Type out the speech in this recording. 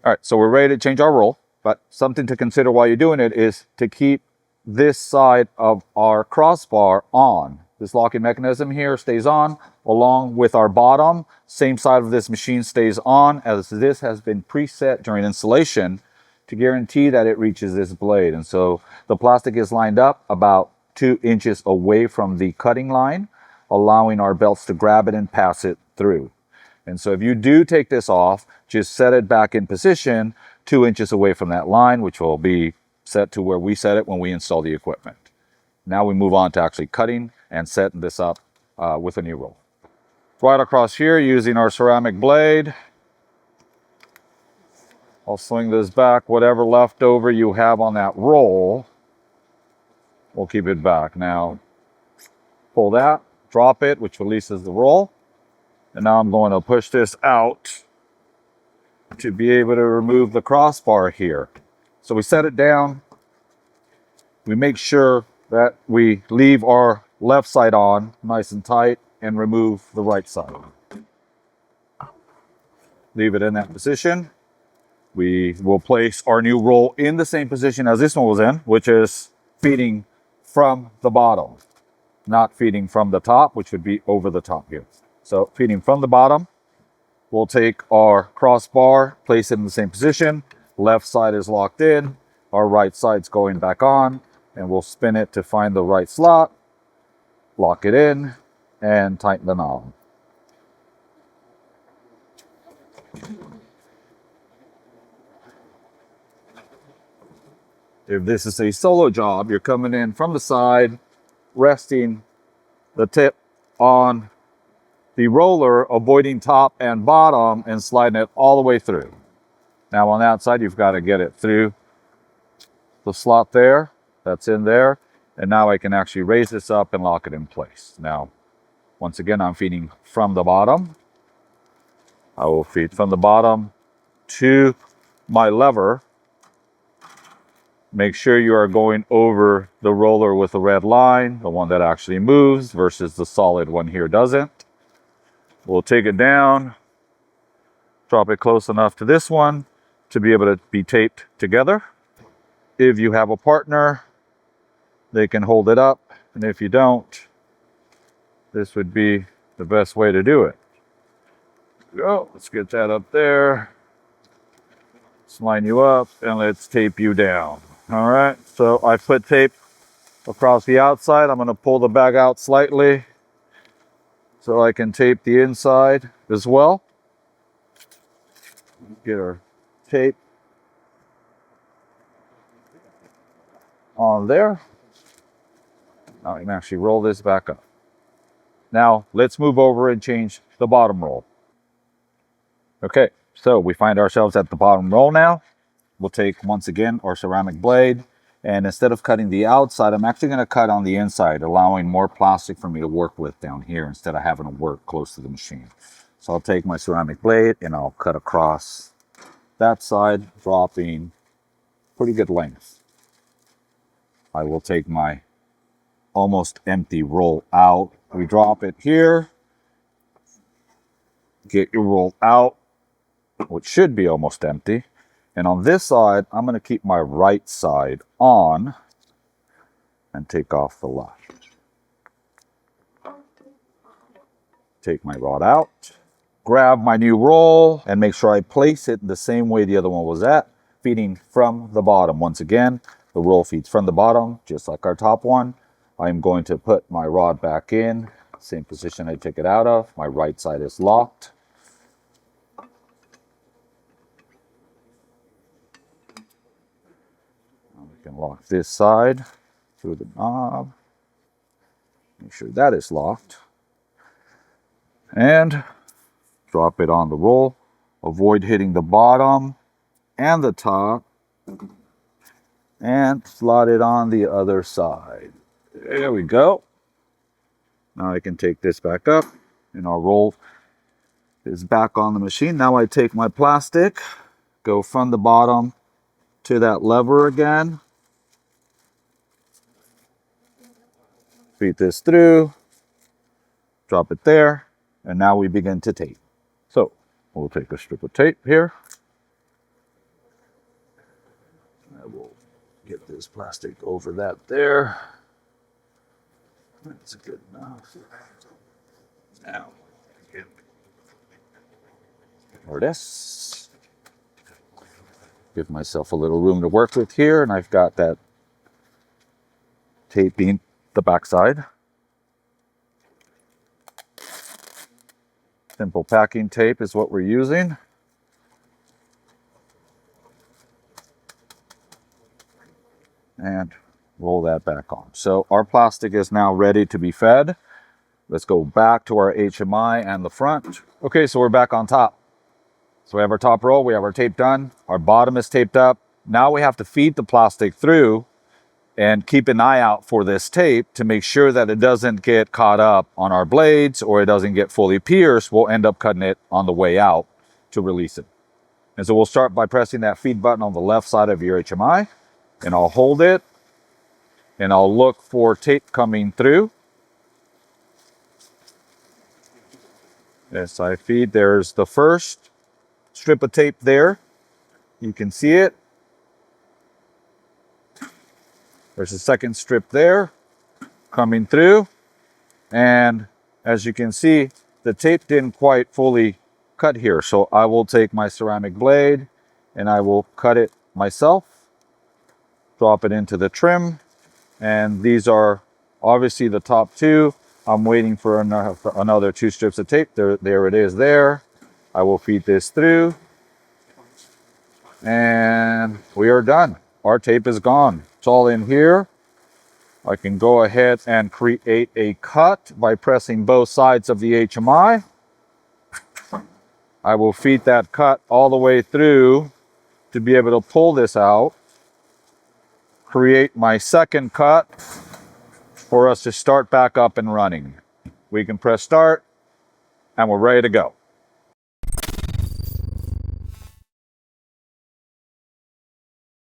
All right, so we're ready to change our roll, but something to consider while you're doing it is to keep this side of our crossbar on. This locking mechanism here stays on along with our bottom. Same side of this machine stays on, as this has been preset during installation to guarantee that it reaches this blade. And so the plastic is lined up about 2 inches away from the cutting line, allowing our belts to grab it and pass it through. And so if you do take this off, just set it back in position 2 inches away from that line, which will be set to where we set it when we install the equipment. Now we move on to actually cutting and setting this up with a new roll. Right across here using our ceramic blade. I'll swing this back. Whatever leftover you have on that roll, we'll keep it back. Now pull that, drop it, which releases the roll. And now I'm going to push this out to be able to remove the crossbar here. So we set it down. We make sure that we leave our left side on nice and tight and remove the right side. Leave it in that position. We will place our new roll in the same position as this one was in, which is feeding from the bottom, not feeding from the top, which would be over the top here. So feeding from the bottom, we'll take our crossbar, place it in the same position. Left side is locked in, our right side's going back on, and we'll spin it to find the right slot, lock it in, and tighten the knob. If this is a solo job, you're coming in from the side, resting the tip on the roller, avoiding top and bottom, and sliding it all the way through. Now on the outside, you've got to get it through the slot there, that's in there, and now I can actually raise this up and lock it in place. Now, once again, I'm feeding from the bottom. I will feed from the bottom to my lever. Make sure you are going over the roller with the red line, the one that actually moves versus the solid one here doesn't. We'll take it down, drop it close enough to this one to be able to be taped together. If you have a partner, they can hold it up. And if you don't, this would be the best way to do it. Go, let's get that up there. Let's line you up and let's tape you down. All right, so I put tape across the outside. I'm going to pull the bag out slightly so I can tape the inside as well. Get our tape on there. Now I can actually roll this back up. Now let's move over and change the bottom roll. Okay, so we find ourselves at the bottom roll now. We'll take, once again, our ceramic blade, and instead of cutting the outside, I'm actually going to cut on the inside, allowing more plastic for me to work with down here instead of having to work close to the machine. So I'll take my ceramic blade and I'll cut across that side, dropping pretty good length. I will take my almost empty roll out. We drop it here. Get your roll out, which should be almost empty. And on this side, I'm going to keep my right side on and take off the left. Take my rod out, grab my new roll, and make sure I place it the same way the other one was at, feeding from the bottom. Once again, the roll feeds from the bottom, just like our top one. I'm going to put my rod back in, same position I took it out of. My right side is locked. Can lock this side through the knob. Make sure that is locked. And drop it on the roll. Avoid hitting the bottom and the top. And slide it on the other side. There we go. Now I can take this back up and our roll is back on the machine. Now I take my plastic, go from the bottom to that lever again. Feed this through, drop it there, and now we begin to tape. So we'll take a strip of tape here, get this plastic over that there. That's good enough. Now, or this. Give myself a little room to work with here, and I've got that tape being the backside. Simple packing tape is what we're using. And roll that back on. So our plastic is now ready to be fed. Let's go back to our HMI and the front. Okay, so we're back on top. So we have our top roll, we have our tape done, our bottom is taped up. Now we have to feed the plastic through and keep an eye out for this tape to make sure that it doesn't get caught up on our blades or it doesn't get fully pierced. We'll end up cutting it on the way out to release it. And so we'll start by pressing that feed button on the left side of your HMI, and I'll hold it and I'll look for tape coming through. As I feed, there's the first strip of tape there. You can see it. There's a second strip there coming through. And as you can see, the tape didn't quite fully cut here. So I will take my ceramic blade and I will cut it myself, drop it into the trim. And these are obviously the top two. I'm waiting for another 2 strips of tape. There it is there. I will feed this through. And we are done. Our tape is gone. It's all in here. I can go ahead and create a cut by pressing both sides of the HMI. I will feed that cut all the way through to be able to pull this out. Create my second cut for us to start back up and running. We can press start and we're ready to go.